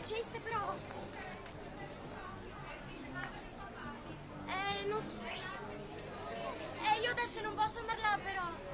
ceste, però... non so... io adesso non posso andare là, però...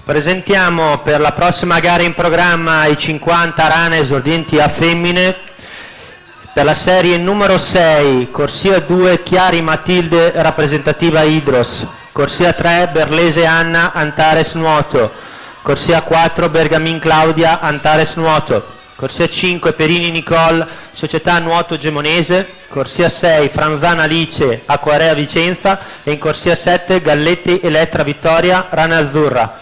Presentiamo per la prossima gara in programma i 50 rane esordienti a femmine. Per la serie numero 6, corsia 2 Chiari Matilde, rappresentativa Idros. Corsia 3 Berlese Anna, Antares Nuoto. Corsia 4 Bergamin Claudia, Antares Nuoto. Corsia 5 Perini Nicole, Società Nuoto Gemonese. Corsia 6 Franzana Alice, Acquarea Vicenza. E in corsia 7 Galletti Elettra Vittoria, Rana Azzurra.